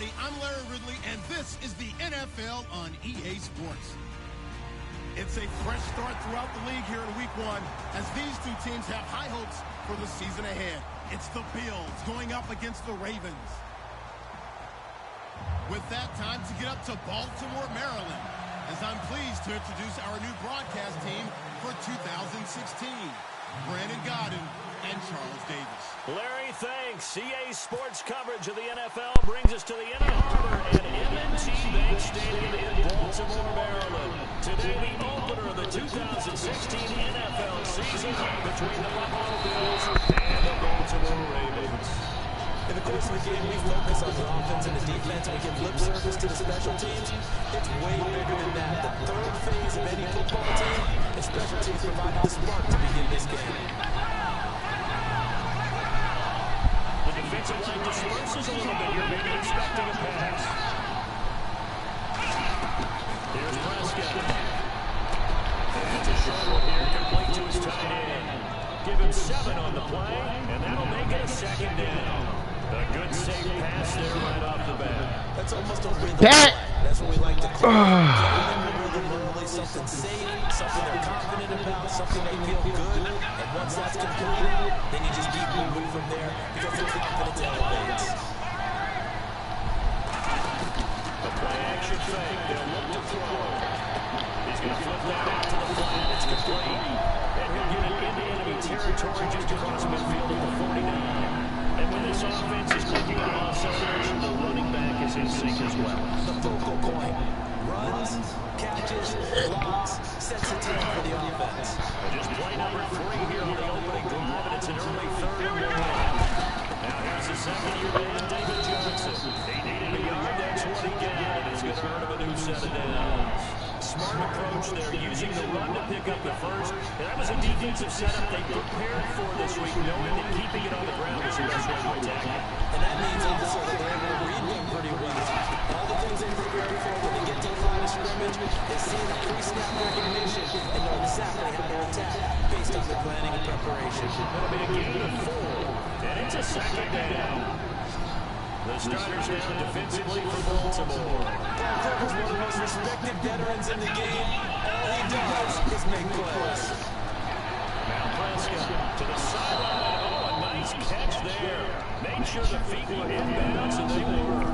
everybody. I'm Larry Ridley, and this is the NFL on EA Sports. It's a fresh start throughout the league here in Week 1 as these two teams have high hopes for the season ahead. It's the Bills going up against the Ravens. With that, time to get up to Baltimore, Maryland, as I'm pleased to introduce our new broadcast team for 2016. Brandon Godden and Charles Davis. Larry, thanks. EA Sports coverage of the NFL brings us to the Inner Harbor at M&T Bank Stadium in Baltimore, Maryland. Today, the opener of the 2016 NFL season between the Buffalo Bills and the Baltimore Ravens. In the course of the game, we focus on the offense and the defense, and we give lip service to the special teams. It's way bigger than that. The third phase of any football team, and special teams provide the spark to begin this game. The defensive line disperses a little bit. You're maybe expecting a pass. Here's Prescott. And it's a short one here, complete to his tight end. Give him 7 on the play, and that'll make it a second down. A good safe pass there right off the bat. That's almost a rhythm. That's what we like to call it. Something safe, something they're confident about, something they feel good. And once that's completed, then you just keep moving from there because the confidence elevates. The play action fake. They'll look to throw. He's going to flip that out to the flat. It's complete. And he'll get it into enemy territory just across midfield at the 49. And when this offense is looking at offense, the running back is in sync as well. The focal point. Runs, catches, blocks, sets the tone for the offense. Just play number 3 here on the opening drive, and it's an early 3rd and 1. Now here's the second-year man, David Johnson. He needed a yard, that's what he got. He's going to earn him a new set of downs. Smart approach there, using the run to pick up the first. And that was a defensive setup they prepared for this week, knowing that keeping it on the ground is the best way to attack it. And that means also that they're able to read them pretty well. All the things they prepared for when they get to the line of scrimmage, they see the pre-snap recognition and know exactly how to attack based on their planning and preparation. It'll be a gain of 4, and it's a second down. The starters now defensively for Baltimore. Paul Kirk is one of the most respected veterans in the game. All he does is make plays. Now Prescott to the sideline. Oh, a nice catch there. Made sure the feet were inbounds, and they were.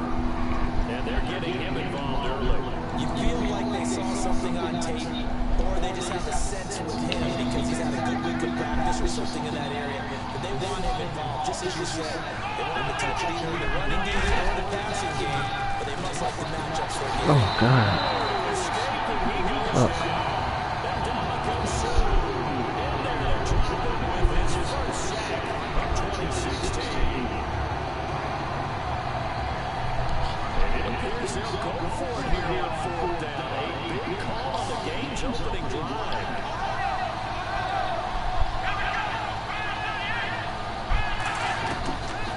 And they're getting him involved early. You feel like they saw something on tape, or they just have a sense with him because he's had a good week of practice or something in that area. But they want him involved, just as you said. They want him to touch it either in the running game or the passing game, but they must like the matchups for a game. Oh, God. Oh. They'll go for it here on 4th down. A big call on the game's opening drive.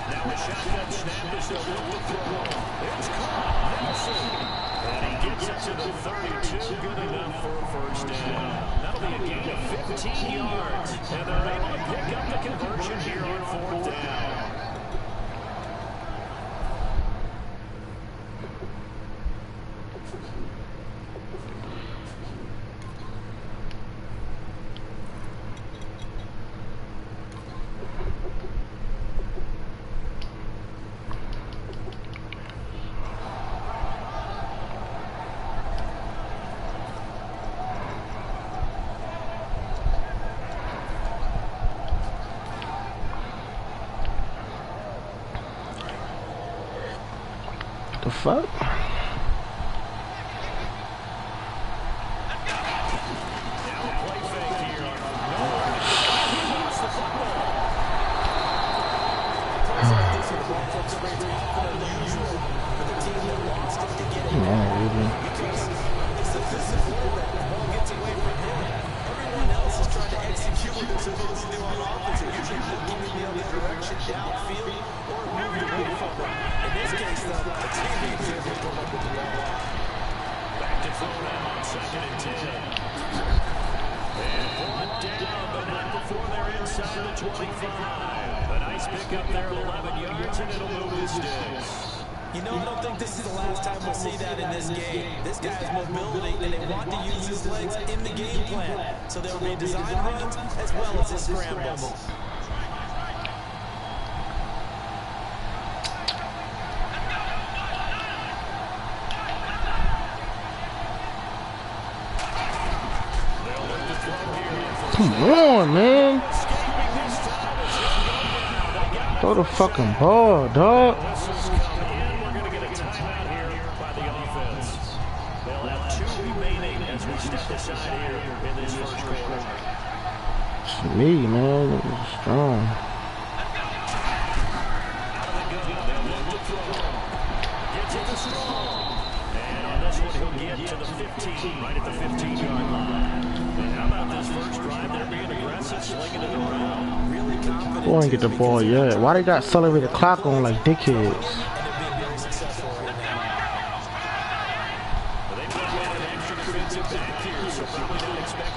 Now a shotgun snap is the look to throw. It's caught. Nelson. And he gets it to the 32. Good enough for a first down. That'll be a gain of 15 yards. And they're able to pick up the conversion here on 4th down. The fuck? Inside the 25. A nice pick up there, 11 yards, and it'll move his sticks. You know, I don't think this is the last time we'll see that in this game. This guy has mobility, and they want to use his legs in the game plan. So there will be design runs as well as his scrambles. Come on, man. Throw the fucking ball, dog. We're going to get a timeout here by the offense. They'll have 2 remaining as we step aside here in this first quarter. It's me, man. It was strong. Gets it to Strong. And on this one, he'll get to the 15, right at the 15-yard line. And how about this first drive? They're being aggressive, slinging it around. Really confident. Boy, ain't get the ball yet. Why they got accelerated clock on like dickheads?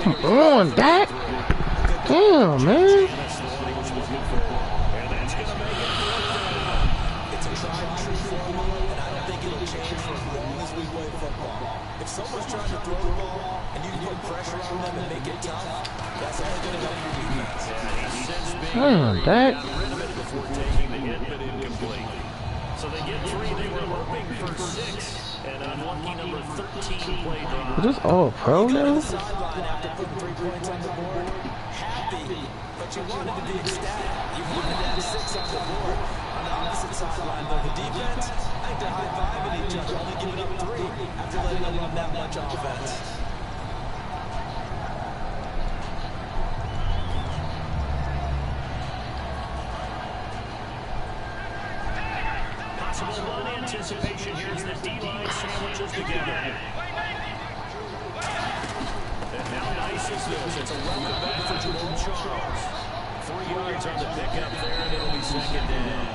Come on, Dak. Damn, man. It's a tried and true formula, and I don't think it'll change for as long as we play football. If someone's trying to throw the ball and you can put pressure on them and make it tough, that's only going to help your defense. Damn, Dak. Before taking the hit, but incomplete. So they get 3. They were hoping for 6. And unlucky number 13 played on. Is this all pro now? Sideline after putting 3 points on the board. Happy, but you wanted to be ecstatic. You wanted to have 6 on the board. On the opposite sideline, though, the defense, I think they're high-fiving each other, only giving up 3 after letting them run that much offense. Possible run anticipation here as the D-line sandwiches together. And how nice is this? It's a welcome back for Jamal Charles. 3 yards on the pickup there, and it'll be second down.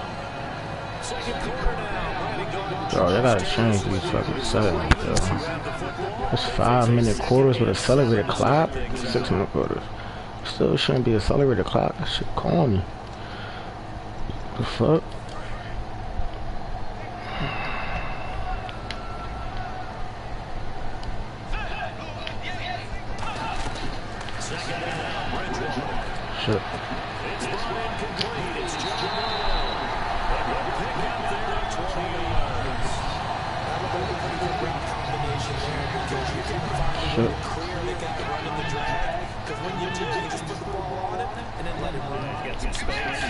Second quarter now. Bro, they gotta change these fucking settings, yo. It's 5-minute quarters with accelerated clock. 6-minute quarters. Still shouldn't be accelerated clock. That shit corny. The fuck? Shit. Shit. Clearly got to run in the drag, because when you do, you just put the ball on it and then let it run. Get some space.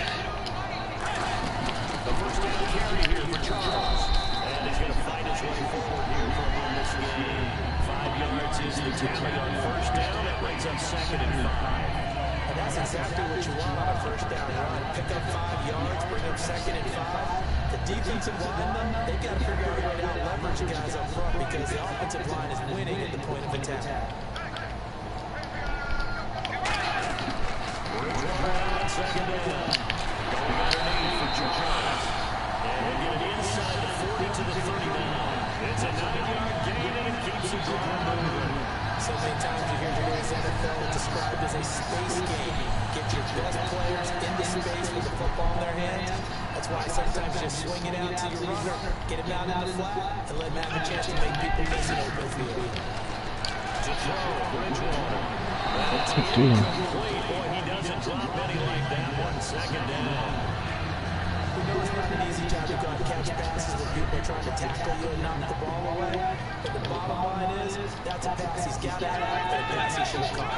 The first down carry here for Charles. And he's going to fight his way forward here from this game. 5 yards is the tally on first down. That brings up second and 5. And that's exactly what you want on a first down run. Pick up 5 yards, bring up second and 5. The defensive linemen, they've got to figure out a way to out-leverage guys up front because the offensive line is winning at the point of attack. Second down. Going underneath for Charles. And we'll get it inside the 40 to the 39. It's a 9-yard gain and it keeps the drive moving. So many times you hear today's NFL described as a space game. Get your best players into space with the football in their hands. That's why sometimes you just swing it out to your runner, get him out in the flat, and let him have a chance to make people miss an open field. To throw, Bridgewater. That's Damn. incomplete. Boy, he doesn't drop any like that one. Second down. We know it's not an easy job to go and catch passes when people are trying to tackle you and knock the ball away. But the bottom line is, that's a pass he's got to have, and a pass he should have caught.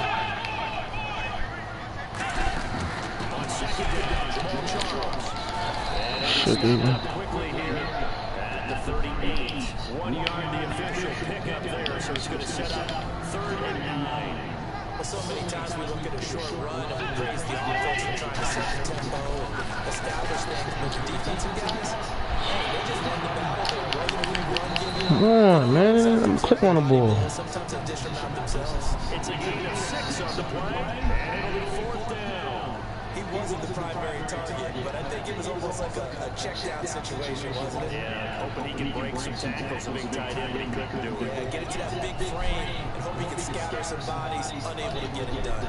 On second down, Jamal Charles. Shit, dude. Quickly here at the 38. 1 yard, the official pickup there, so it's going to set up 3rd and 9. Well, so many times we look at a short run and we praise the offense for trying to set the tempo and establish things, but the defensive guys, hey, they just won the battle. They're whether we run game. Come on, man. Let me click on the ball. Sometimes they dish them out themselves. It's a gain of 6 on the play, and it'll be 4th down. He wasn't the primary target, but I think it was almost like a check-down situation, wasn't it? Yeah, hoping he can break some tackles, a big tight end, but he couldn't do it. Yeah, get it to that big frame and hope he can scatter some bodies, unable to get it done.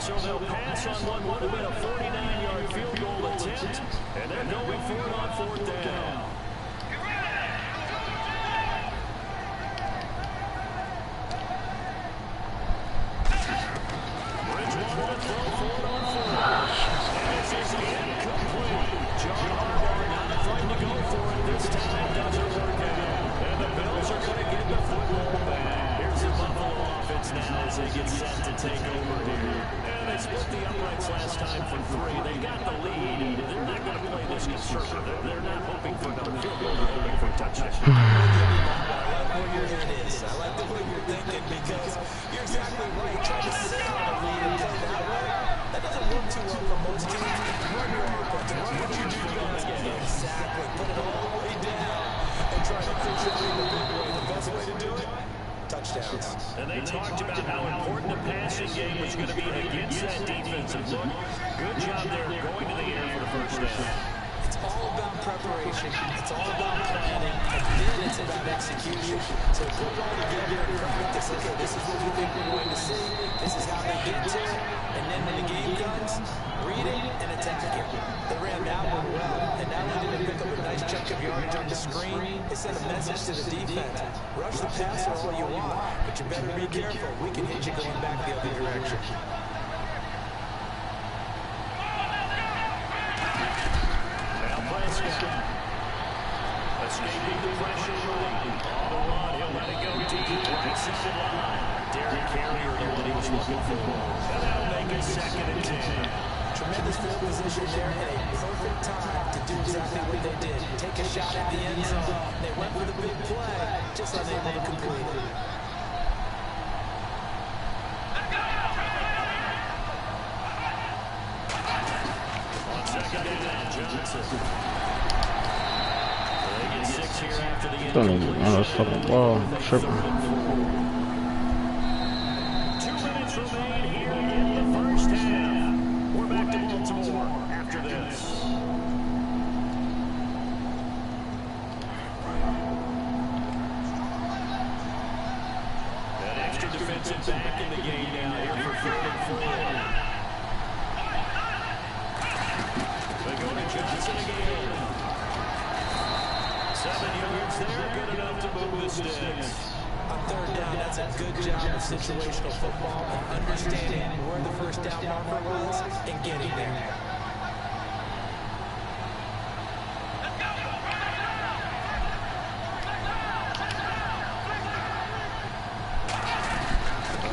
So they'll pass on what would have been a 49-yard field goal attempt, and they're going for it on 4th down. Bridgewater to throw for it on 4th. And this is incomplete. John Harbaugh not afraid to go for it this time. Doesn't work out. And the Bills are going to get the football back. Here's the Buffalo offense now as they get set to take over here. And they split the uprights last time for 3. They got the lead. They're not going to play this conservative. They're not hoping for another field goal. They're hoping for a touchdown. I like where your head is. I like the way you're thinking because you're exactly right. Trying to sit on a lead and play that way, that doesn't work too well for most teams. Run your offense. Run what you do best. Exactly. Put it all the way down and try to push it through the big way. The best way to do it, touchdowns. And they talked about how important the passing game was going to be against that defensive look. Good job there going to the air for the first down. It's all about preparation. It's all about planning. And then it's about execution. So put it all together and practice. Okay, this is what we think we're going to see. This is how they get to it. And then when the game comes, read it and attack it. They ran that one well. And not only did they pick up a nice chunk of yardage on the screen, it sent a message to the defense. Rush the passer all you want, but you better be careful. We can hit you going back the other direction. Escaping the pressure right. On the run, he'll let it go deep. Right-sided line. Derrick Carrier there that he was looking for. And that'll make it 2nd and 10. Tremendous field position there and a perfect time to do exactly what they did. Take a shot at the end zone. They went for the big play, just unable to complete it. On 2nd and 10, Johnson. Don't even know this fucking ball. I'm tripping. 2 minutes remain here in the first half. We're back to Baltimore after this. An extra defensive back in the game now here for 3rd and 4. They go to Johnson again. 7 yards there, good enough to move the sticks. On 3rd down, that's a good job of situational football and understanding where the first down marker was and getting there.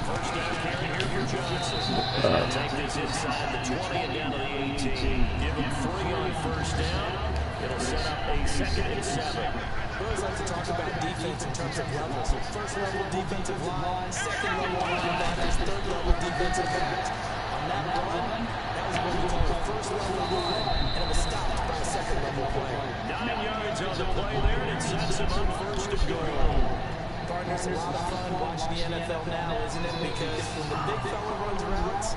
First down carry here for Johnson. Take this inside the 20 and down to the 18. Give him 3 on 1st down. It'll set up a 2nd and 7. We always like to talk about defense in terms of levels. 1st level defensive line, 2nd level linebackers, 3rd level defensive backs. On that run, that was what we call a 1st level run, and it was stopped by a 2nd level play. 9 yards on the play there, and it sets him on 1st and goal. Partners, a lot of fun watching the NFL now, isn't it? Because when the big fella runs routes,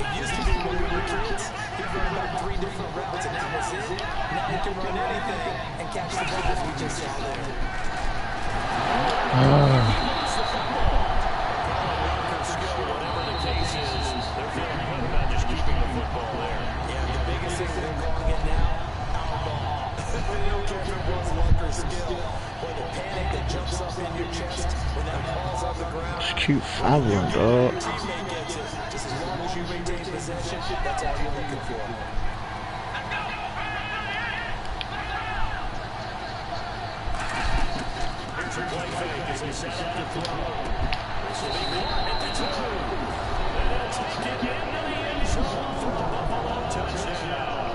it used to be when we were kids, he'd run about 3 different routes, and that was it. Now he can run anything and catch the ball as we just saw there. Whatever the case is, they're feeling good about just keeping the football there. Yeah, the biggest thing that they're calling it now, our ball. They don't care if it was luck or skill, or the panic that jumps up in your chest when that ball's on the ground. It's cute fumbling, dog. Your teammate gets it. Just as long as you maintain possession, that's all you're looking for. Here's a play fake as they set up the throw. This will be caught at the 2. And they'll take it into the end zone for a Buffalo touchdown.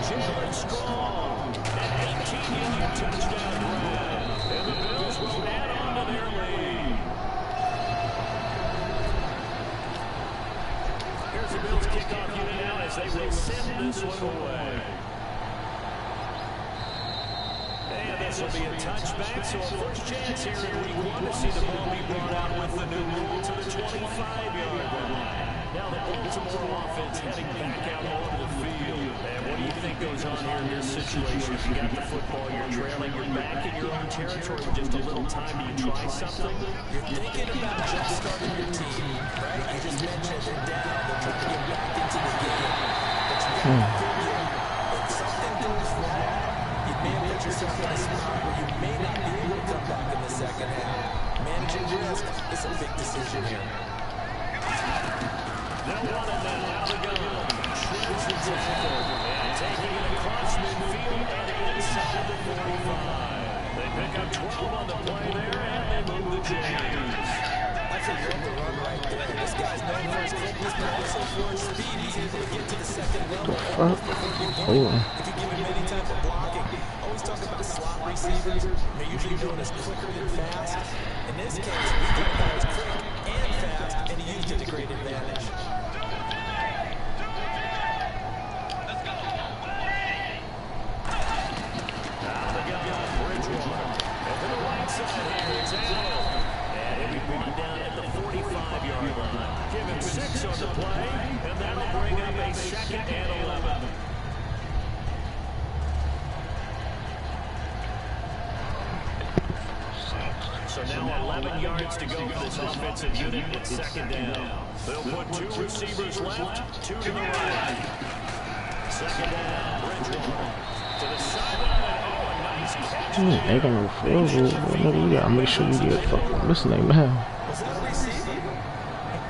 Jared Strong, an 18-yard touchdown run. And the Bills will add on to their lead. Here's the Bills kickoff unit now as they will send this one away. And this will be a touchback, so a first chance here in week 1 to see the ball be brought out with the new rule to the 25-yard line. Now the Baltimore offense heading back out onto the field. And what do you think goes on here in this situation? If you got the football, you're trailing, you're back in your own territory with just a little time. Do you try something? You're thinking about jump starting your team, right? You just mentioned they're down. They're trying to get back into the game. But you got to figure, if something goes wrong, you may put yourself in a spot where you may not be able to come back in the second half. Managing risk is a big decision here. They'll run it now to go. Shreds the tackle. And taking it across midfield and inside the 45. They pick up 12 on the play there, and they move the chains. That's a love the run right there. This guy's known for his quickness, but also for his speed. He's able to get to the second level. If you give him any type of blocking. Always talk about slot receivers. They're usually known as quicker than fast. In this case, we got a guy who's quick and fast, and he used it to great advantage. Give him 6 on the play, and that'll bring up a 2nd and 11. So now 11 yards to go for this offensive unit. It's 2nd down. They'll put 2 receivers left, 2 to the right. 2nd down, Bridgewater to the sideline. Oh, a nice catch. They gonna field goal. Nigga, we gotta make sure we get fucking this name now. Was that a receiver?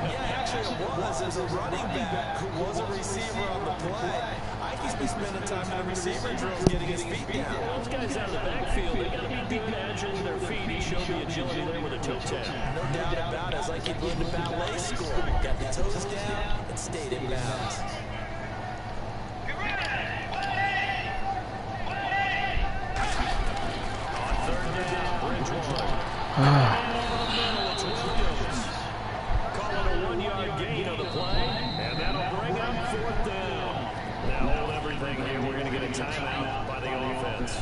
Yeah, actually it was. As a running back who was a receiver on the play. Ike's been spending time in the receiver drills getting his feet down. Those guys out of the backfield, they gotta be good agile their feet. He showed the agility there with a toe tap. No doubt about it. It's like he learned a ballet school. Got the toes down and stayed in bounds. Calling a 1-yard gain on the play, and that'll bring up 4th down. Now hold everything here. We're going to get a timeout by the offense.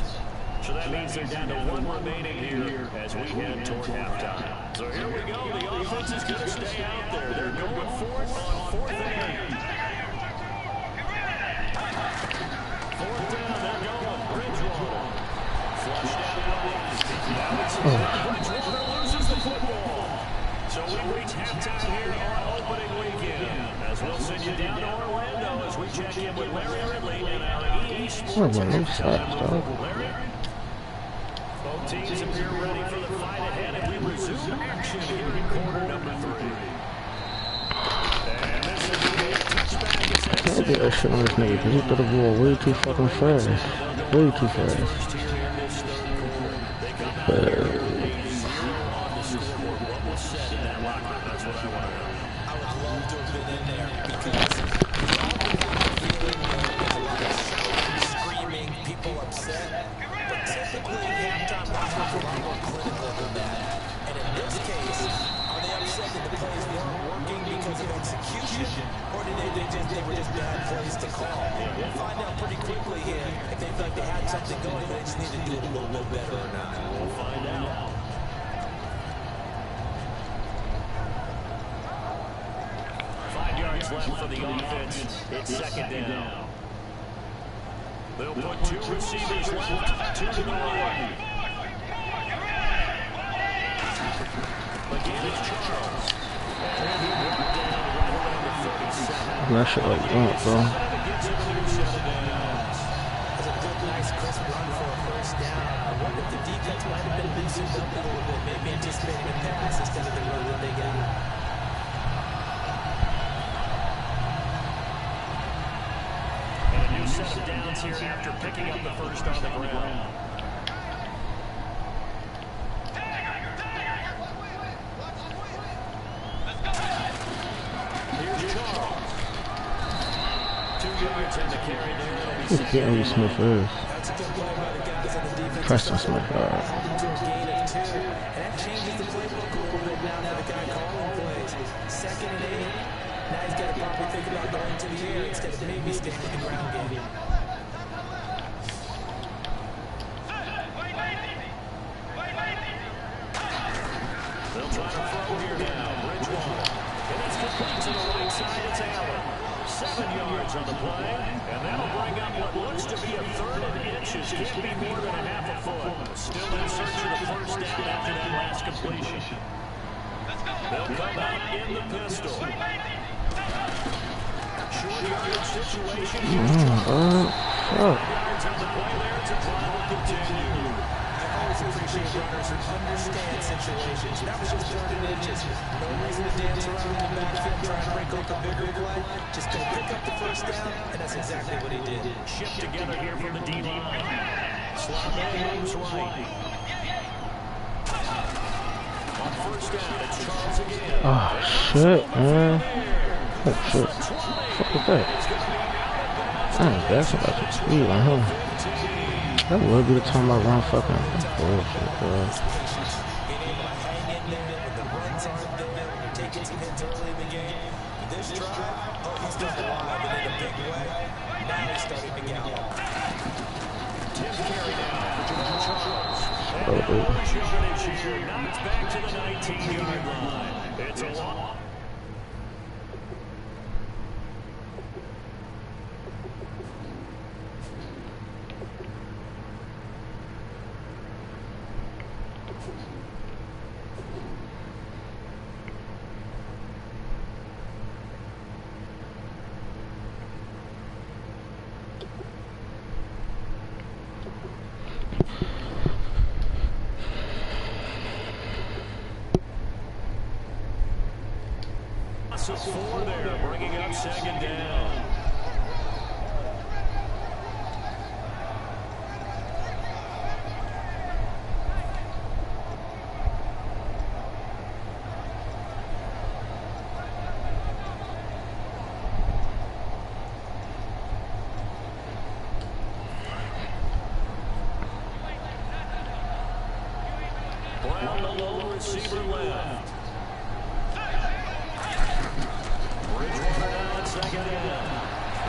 So that means they're down to 1 remaining here as we head toward halftime. So here we go. The offense is going to stay out there. They're going for it on 4th and 8. 4th down. They're going. Bridgewater. Flushed out right. Now it's Bridgewater loses the football. So we reach halftime here on opening weekend. As we'll send you down to Orlando as we check in with Larry Ridley and our EA Sports Time. Larry? Both teams appear ready for the fight ahead, and we resume action here in quarter number 3. And this will be a touchback. Can't get that shit on this nigga because he threw the ball way too fucking fast. Way too fast. I would love to have been in there because we all can have a feeling there's a lot of shouting, screaming, people upset. But typically, halftime offers a lot more clinical than that. And in this case, are they upset that the plays weren't working because of execution, or did they were just bad plays to call? We'll find out pretty quickly here if they feel like they had something going, but they just need to do it a little bit better or not. We'll find out. Left for the offense. It's 2nd down. They'll put 2 receivers left, 2 to the right. Again, it's Charles. And he brought down right around the 37. That shit like that, bro. That's a good, nice, crisp run for a first down. I wonder if the defense might have been loosened up a little bit, maybe anticipating a pass instead of the run that they got. Set of downs here after picking up the first on the ground. Here's Charles. 2 yards in the carry there. Look at Henry Smith is. Preston Smith. To a gain of 2. And that changes the playbook a little bit now. Now the guy calling plays. 2nd and 8. Now he's got to probably think about going to the air instead of maybe staying with the ground game. try to throw here now. Bridgewater. And that's complete to the right side. It's Allen. 7 yards on the play. And that'll bring up what looks to be a 3rd and inches. Can't be more than a half a foot. Still in search of the first down after that last completion. They'll come out in the pistol. Short yardage situation. Yards on the play there. It's a clock will continue. I always appreciate runners who understand situations. That was just 3rd and inches. No reason to dance around in the backfield trying to break up a bigger play. Just go pick up the first down, and that's exactly what he did. Shift together here from the D-line. Slot man moves right. On first down, it's Charles again. Oh, shit, man. Oh, shit. What the fuck is that? That's about to speed on him. That would be the time I run fucking bullshit, bro. Being able to hang in there when the runs aren't there, when you're taking some hits early in the game. This drive, he's done alive and in a big way. Now he's starting to gallop. Tim carry now for Jamal Charles. And the rush yardage here knocks back to the 19-yard line. It's a long. So 4 there, bringing up 2nd down. Brown, the lone receiver left.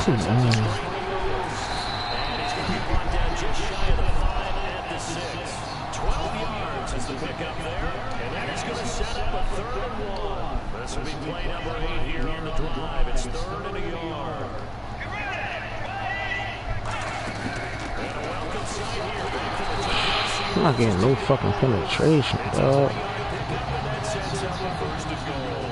Come on. And he's going to be brought down just shy of the 5 at the 6. 12 yards is the pickup there. And that is going to set up a 3rd and 1. This will be play number 8 here on the drive. It's 3rd and a yard. And a welcome sight here. Back to the top. I'm not getting no fucking penetration, dog. That sets up a 1st and goal.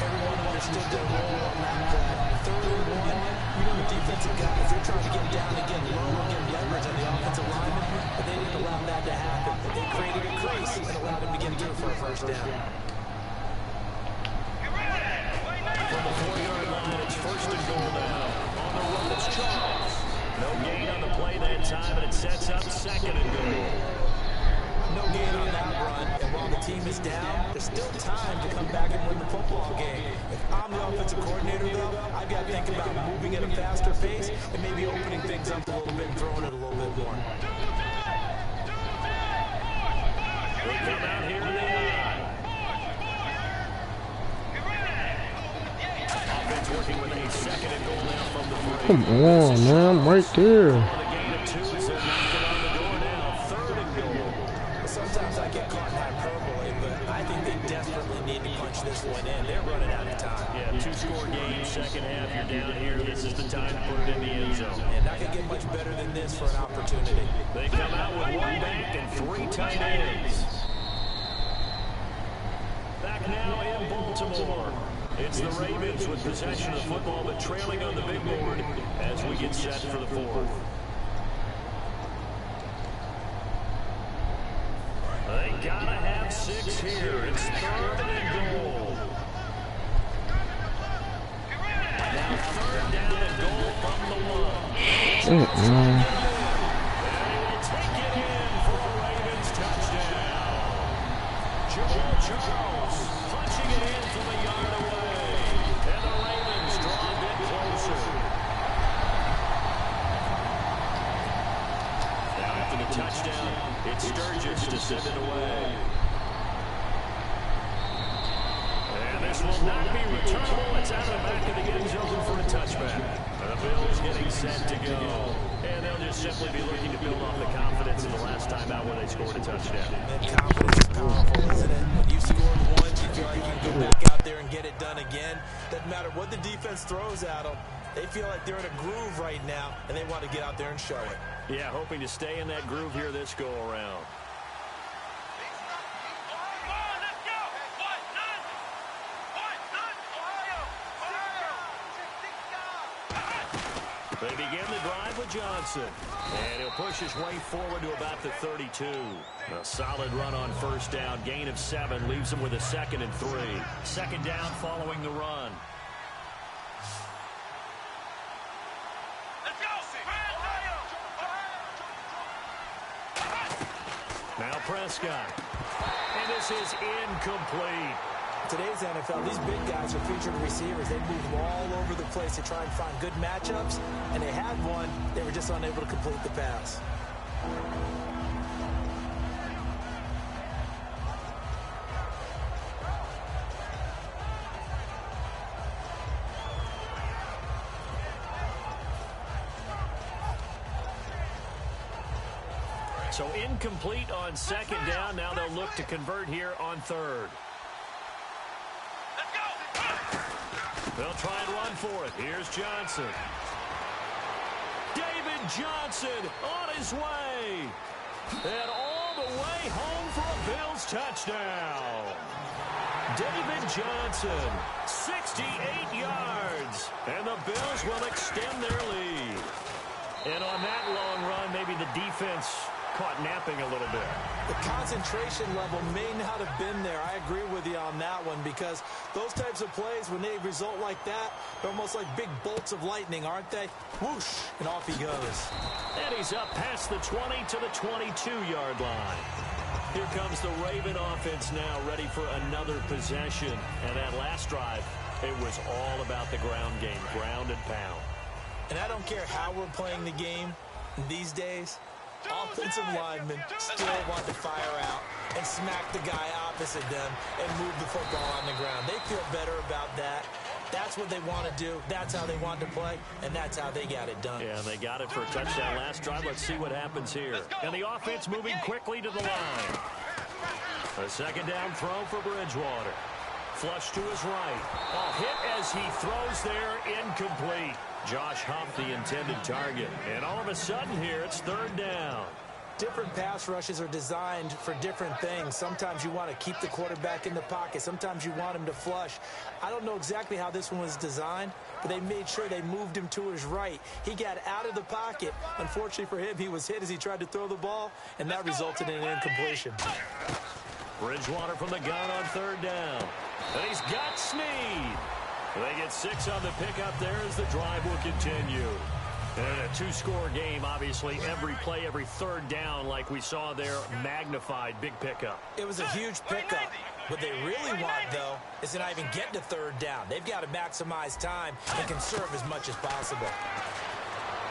Everyone understood their role on that 3rd and 1. You know the defensive guys, they're trying to get down and get low and get leverage on the offensive lineman, but they didn't allow that to happen. They created a crease and allowed him to get through for a first down. From the 4-yard line, it's 1st and goal now. On the run, it's Charles. No gain on the play that time, and it sets up 2nd and goal. No gain on that run, and while the team is down, there's still time to come back and win the football game. If I'm the offensive coordinator, though, I've got to think about moving at a faster pace and maybe opening things up a little bit and throwing it a little bit more. They come out here to the eye. Offense working with a 2nd and goal now from the 3. Come on, man. I'm right there. On the gain of 2 as they're knocking on the door now. 3rd and goal. Sometimes I get caught in hyperbole, but I think they desperately need to punch this one in. They're running out of time. Yeah, 2-score game, 2nd half. You're down here. This is the time to put it in the end zone. And not going to get much better than this for an opportunity. They come out with 1 back and 3 tight ends. Back now in Baltimore. It's the Ravens with possession of the football, but trailing on the big board as we get set for the 4th. They gotta have 6 here. It's 3rd and goal. Now 3rd down and goal from the 1. Shit, man. And he will take it in for a Ravens touchdown. Jamal Charles punching it in from a yard away. And the Ravens draw a bit closer. Now after the touchdown, it's Sturgis to send it away. And this will not be returnable. It's out of the back of the end zone for a touchback. The Bills getting set to go. And they'll just simply be looking to build off the confidence of the last time out where they scored a touchdown. And confidence is powerful, isn't it? When you scored one, like he can go back out there and get it done again. Doesn't matter what the defense throws at them. They feel like they're in a groove right now, and they want to get out there and show it. Yeah, hoping to stay in that groove here this go-around. They begin the drive with Johnson. And he'll push his way forward to about the 32. A solid run on first down. Gain of 7 leaves him with a 2nd and 3. Second down following the run. Now Prescott. And this is incomplete. Today's NFL, these big guys are featured receivers. They move all over the place to try and find good matchups, and they had one. They were just unable to complete the pass. So incomplete on second down. Now they'll look to convert here on third. They'll try and run for it. Here's Johnson. David Johnson on his way. And all the way home for a Bills touchdown. David Johnson, 68 yards. And the Bills will extend their lead. And on that long run, maybe the defense caught napping a little bit. The concentration level may not have been there. I agree with you on that one, because those types of plays, when they result like that, they're almost like big bolts of lightning, aren't they? Whoosh, and off he goes. And he's up past the 20 to the 22-yard line. Here comes the Raven offense now, ready for another possession. And that last drive, it was all about the ground game, ground and pound. And I don't care how we're playing the game these days, offensive linemen still want to fire out and smack the guy opposite them and move the football on the ground. They feel better about that. That's what they want to do. That's how they want to play, and that's how they got it done. Yeah, they got it for a touchdown last drive. Let's see what happens here. And the offense moving quickly to the line. A second down throw for Bridgewater. Flush to his right. A hit as he throws there, incomplete. Josh Huff, the intended target. And all of a sudden here, it's third down. Different pass rushes are designed for different things. Sometimes you want to keep the quarterback in the pocket. Sometimes you want him to flush. I don't know exactly how this one was designed, but they made sure they moved him to his right. He got out of the pocket. Unfortunately for him, he was hit as he tried to throw the ball, and that resulted in an incompletion. Bridgewater from the gun on third down. And he's got Snead. They get 6 on the pickup there as the drive will continue. And a 2-score game, obviously, every play, every third down, like we saw there, magnified, big pickup. It was a huge pickup. What they really want, though, is to not even get to third down. They've got to maximize time and conserve as much as possible.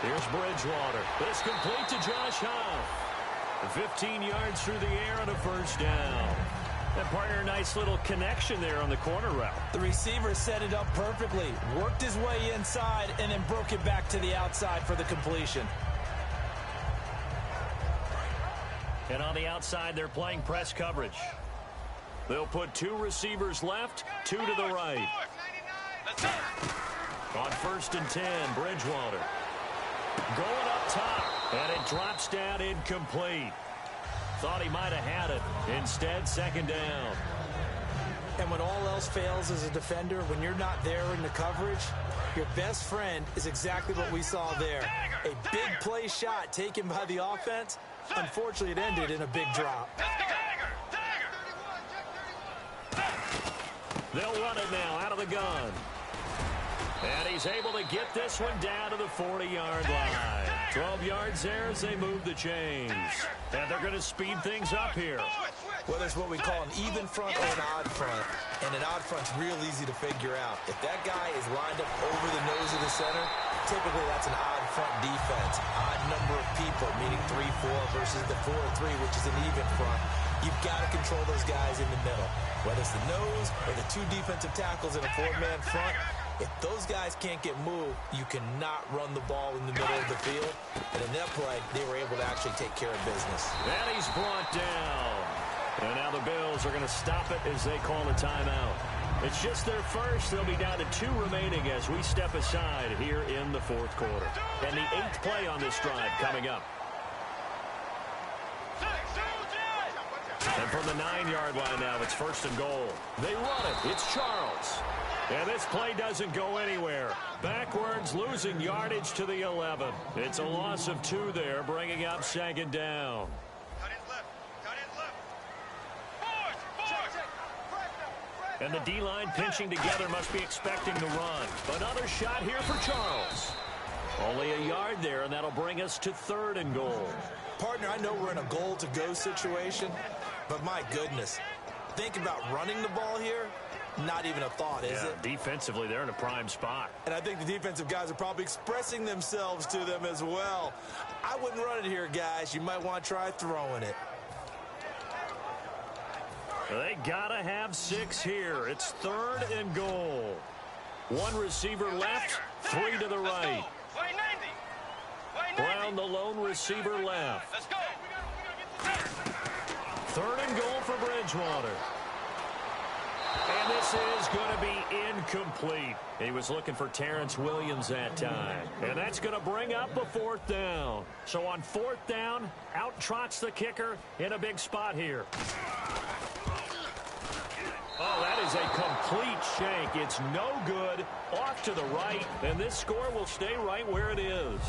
Here's Bridgewater. This complete to Josh Huff. 15 yards through the air on a first down. And partner, nice little connection there on the corner route. The receiver set it up perfectly, worked his way inside, and then broke it back to the outside for the completion. And on the outside, they're playing press coverage. They'll put 2 receivers left, 2 to the right. On first and 10, Bridgewater. Going up top, and it drops down incomplete. Thought he might have had it. Instead, second down. And when all else fails as a defender, when you're not there in the coverage, your best friend is exactly what we saw there. A big play shot taken by the offense. Unfortunately, it ended in a big drop. They'll run it now out of the gun. And he's able to get this one down to the 40-yard line. 12 yards there as they move the chains. And they're going to speed things up here. Well, there's what we call an even front or an odd front. And an odd front's real easy to figure out. If that guy is lined up over the nose of the center, typically that's an odd front defense. Odd number of people, meaning 3-4 versus the 4-3, which is an even front. You've got to control those guys in the middle. Whether it's the nose or the 2 defensive tackles in a 4-man front, if those guys can't get moved, you cannot run the ball in the middle of the field. And in that play, they were able to actually take care of business. And he's brought down. And now the Bills are going to stop it as they call a timeout. It's just their first. They'll be down to 2 remaining as we step aside here in the fourth quarter. And the 8th play on this drive coming up. And from the 9-yard line now, it's 1st and goal. They run it. It's Charles. And this play doesn't go anywhere. Backwards, losing yardage to the 11. It's a loss of 2 there, bringing up 2nd down. And the D-line pinching together must be expecting the run. Another shot here for Charles. Only a yard there, and that'll bring us to 3rd and goal. Partner, I know we're in a goal-to-go situation, but my goodness, think about running the ball here. Not even a thought, is it? Defensively, they're in a prime spot. And I think the defensive guys are probably expressing themselves to them as well. I wouldn't run it here, guys. You might want to try throwing it. They got to have 6 here. It's 3rd and goal. 1 receiver left, 3 to the right. Brown, the lone receiver, left. 3rd and goal for Bridgewater. And this is going to be incomplete. He was looking for Terrence Williams that time. And that's going to bring up a 4th down. So on 4th down, out trots the kicker in a big spot here. Oh, that is a complete shank. It's no good. Off to the right. And this score will stay right where it is.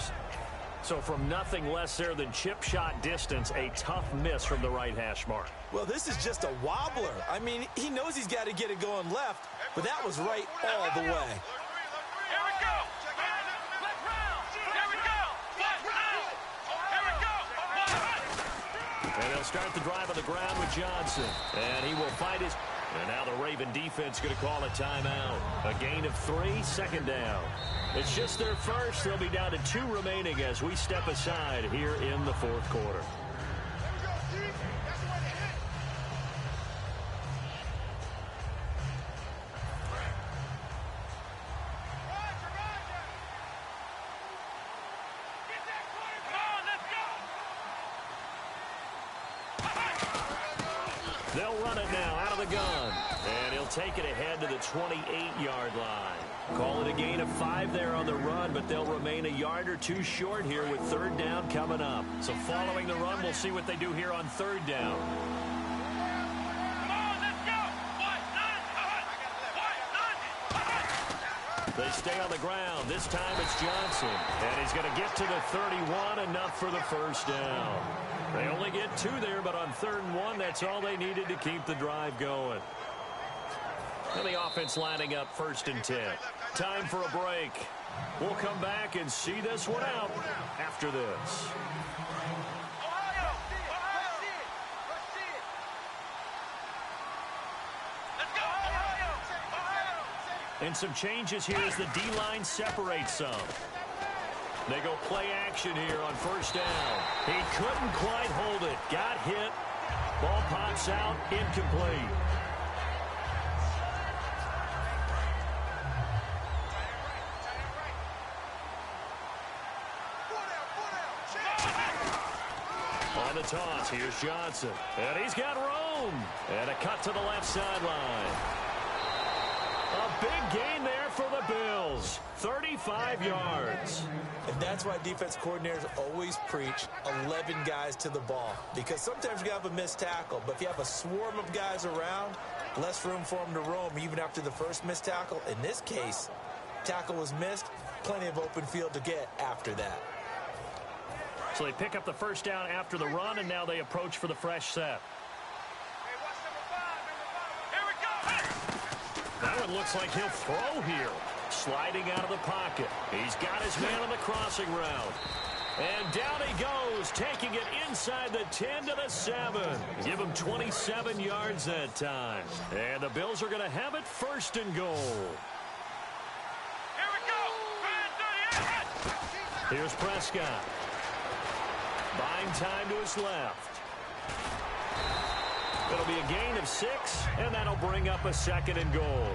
So from nothing less there than chip shot distance, a tough miss from the right hash mark. Well, this is just a wobbler. I mean, he knows he's got to get it going left, but that was right all the way. Here we go. Left round. Here we go. Left round. Here we go. And they'll start the drive on the ground with Johnson. And he will fight his... And now the Raven defense going to call a timeout. A gain of 3, 2nd down. It's just their first. They'll be down to 2 remaining as we step aside here in the fourth quarter. They'll run it now out of the gun. And he'll take it ahead to the 28-yard line. Call it a gain of 5 there on the run, but they'll remain a yard or 2 short here with 3rd down coming up. So following the run, we'll see what they do here on 3rd down. Come on, let's go. They stay on the ground. This time it's Johnson. And he's going to get to the 31, enough for the 1st down. They only get 2 there, but on 3rd and 1, that's all they needed to keep the drive going. And the offense lining up 1st and 10. Time for a break. We'll come back and see this one out after this. And some changes here as the D-line separates some. They go play action here on 1st down. He couldn't quite hold it. Got hit. Ball pops out. Incomplete. On the toss, here's Johnson. And he's got room. And a cut to the left sideline. A big gain there for the Bills. 35 yards. And that's why defense coordinators always preach 11 guys to the ball. Because sometimes you have a missed tackle. But if you have a swarm of guys around, less room for them to roam even after the first missed tackle. In this case, tackle was missed. Plenty of open field to get after that. So they pick up the 1st down after the run, and now they approach for the fresh set. That one looks like he'll throw here. Sliding out of the pocket. He's got his man on the crossing route. And down he goes, taking it inside the 10 to the 7. Give him 27 yards that time. And the Bills are going to have it 1st and goal. Here we go. Here's Prescott. Buying time to his left. It'll be a gain of 6, and that'll bring up a 2nd and goal.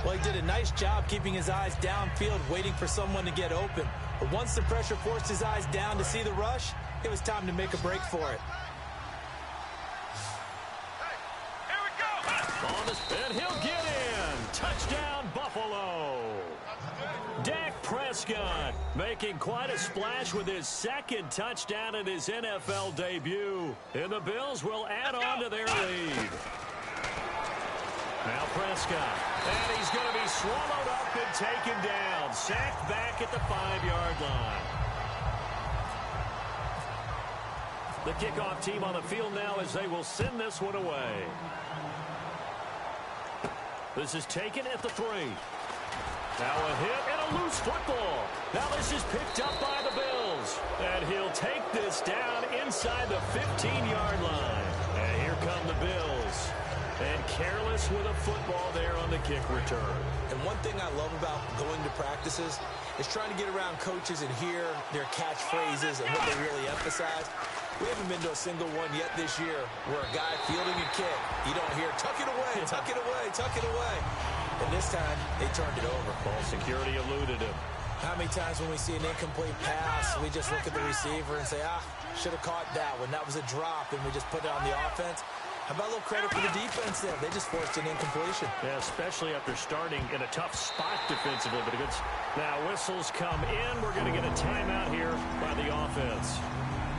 Well, he did a nice job keeping his eyes downfield, waiting for someone to get open. But once the pressure forced his eyes down to see the rush, it was time to make a break for it. And he'll get in. Touchdown, Buffalo. Dak Prescott making quite a splash with his second touchdown in his NFL debut. And the Bills will add on to their lead. Now Prescott. And he's going to be swallowed up and taken down. Sacked back at the 5-yard line. The kickoff team on the field now as they will send this one away. This is taken at the 3. Now a hit and a loose football. Now this is picked up by the Bills. And he'll take this down inside the 15-yard line. And here come the Bills. And careless with a football there on the kick return. And one thing I love about going to practices is trying to get around coaches and hear their catchphrases and what they really emphasize. We haven't been to a single one yet this year where a guy fielding a kick, you don't hear, tuck it away, tuck it away, tuck it away. And this time, they turned it over. Ball security eluded him. How many times when we see an incomplete pass, we just look at the receiver and say, should have caught that one. That was a drop, and we just put it on the offense. How about a little credit for the defense there? They just forced an incompletion. Yeah, especially after starting in a tough spot defensively. But it's now whistles come in. We're going to get a timeout here by the offense.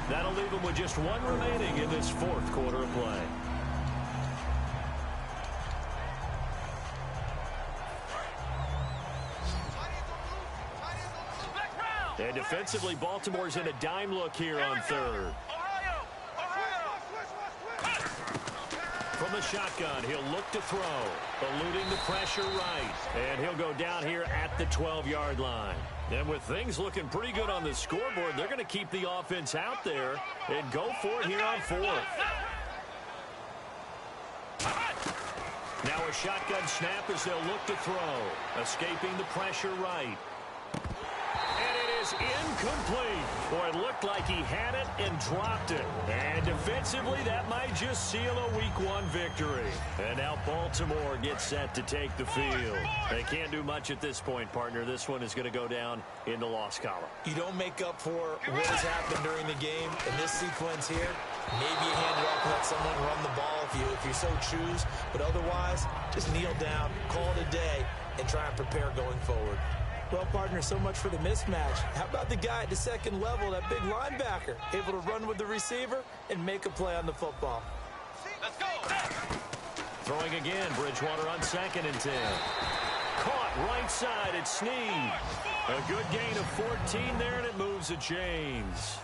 That'll leave them with just one remaining in this fourth quarter of play. And defensively, Baltimore's in a dime look here on third. From the shotgun, he'll look to throw, eluding the pressure right. And he'll go down here at the 12-yard line. And with things looking pretty good on the scoreboard, they're going to keep the offense out there and go for it here on fourth. Now a shotgun snap as they'll look to throw, escaping the pressure right. And it is incomplete. Boy, it looked like he had it and dropped it. And defensively, that might just seal a Week 1 victory. And now Baltimore gets set to take the field. They can't do much at this point, partner. This one is going to go down in the loss column. You don't make up for what has happened during the game in this sequence here. Maybe you hand it off and let someone run the ball if you so choose. But otherwise, just kneel down, call it a day, and try and prepare going forward. Well, partner, so much for the mismatch. How about the guy at the second level, that big linebacker, able to run with the receiver and make a play on the football? Let's go. Throwing again, Bridgewater on 2nd and 10. Caught right side, it's Snead. A good gain of 14 there, and it moves the chains.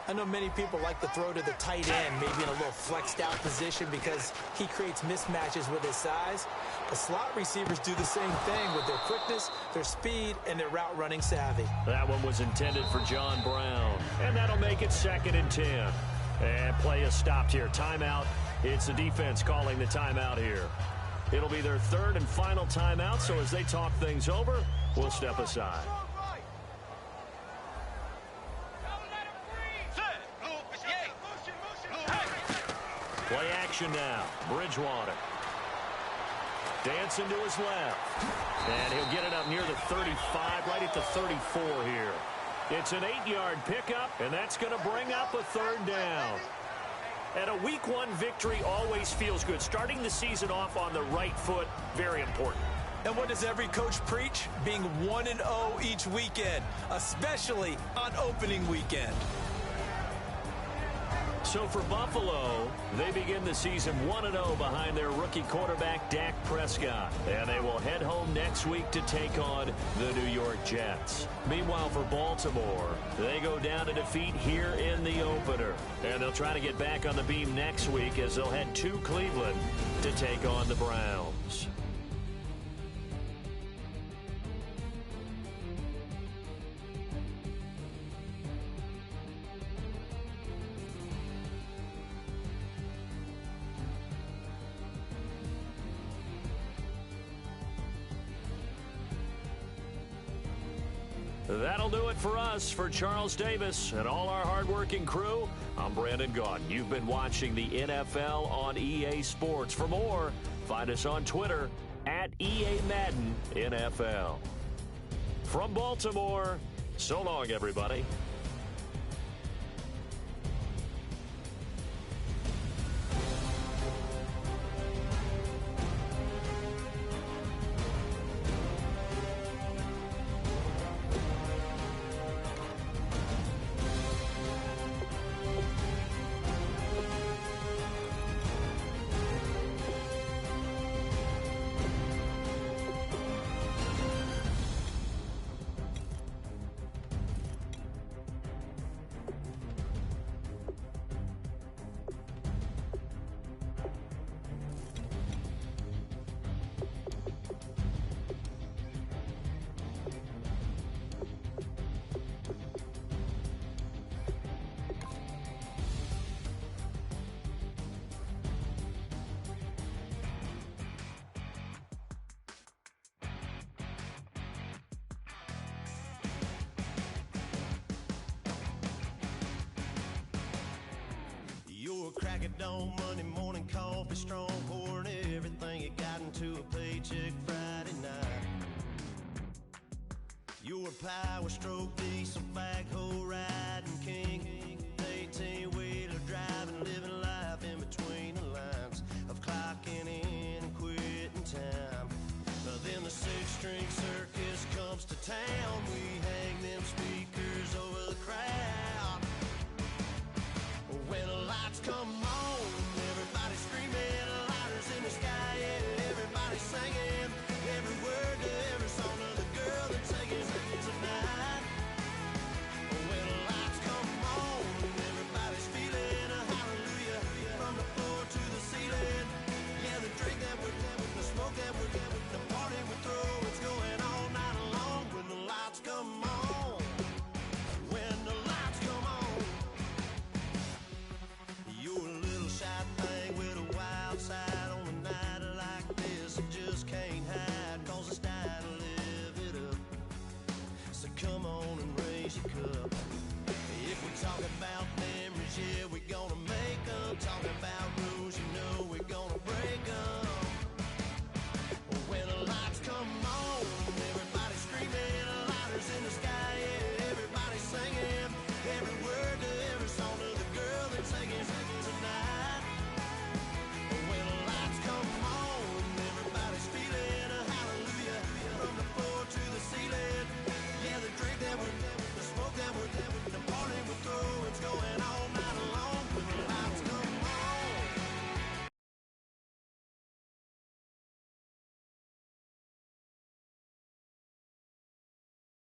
I know many people like to throw to the tight end, maybe in a little flexed out position because he creates mismatches with his size. But slot receivers do the same thing with their quickness, their speed, and their route running savvy. That one was intended for John Brown. And that'll make it 2nd and 10. And play is stopped here. Timeout. It's the defense calling the timeout here. It'll be their third and final timeout, so as they talk things over, we'll step aside. Play action now. Bridgewater. Dancing to his left. And he'll get it up near the 35, right at the 34 here. It's an 8-yard pickup, and that's going to bring up a 3rd down. And a Week 1 victory always feels good. Starting the season off on the right foot, very important. And what does every coach preach? Being 1-0 each weekend, especially on opening weekend. So for Buffalo, they begin the season 1-0 behind their rookie quarterback, Dak Prescott. And they will head home next week to take on the New York Jets. Meanwhile, for Baltimore, they go down to defeat here in the opener. And they'll try to get back on the beam next week as they'll head to Cleveland to take on the Browns. That'll do it for us. For Charles Davis and all our hardworking crew, I'm Brandon Gaudin. You've been watching the NFL on EA Sports. For more, find us on Twitter at EA Madden NFL. From Baltimore, so long, everybody. of dawn, Monday morning coffee, strong pouring everything you got into a paycheck Friday night. You're a power stroke diesel backhoe riding king, 18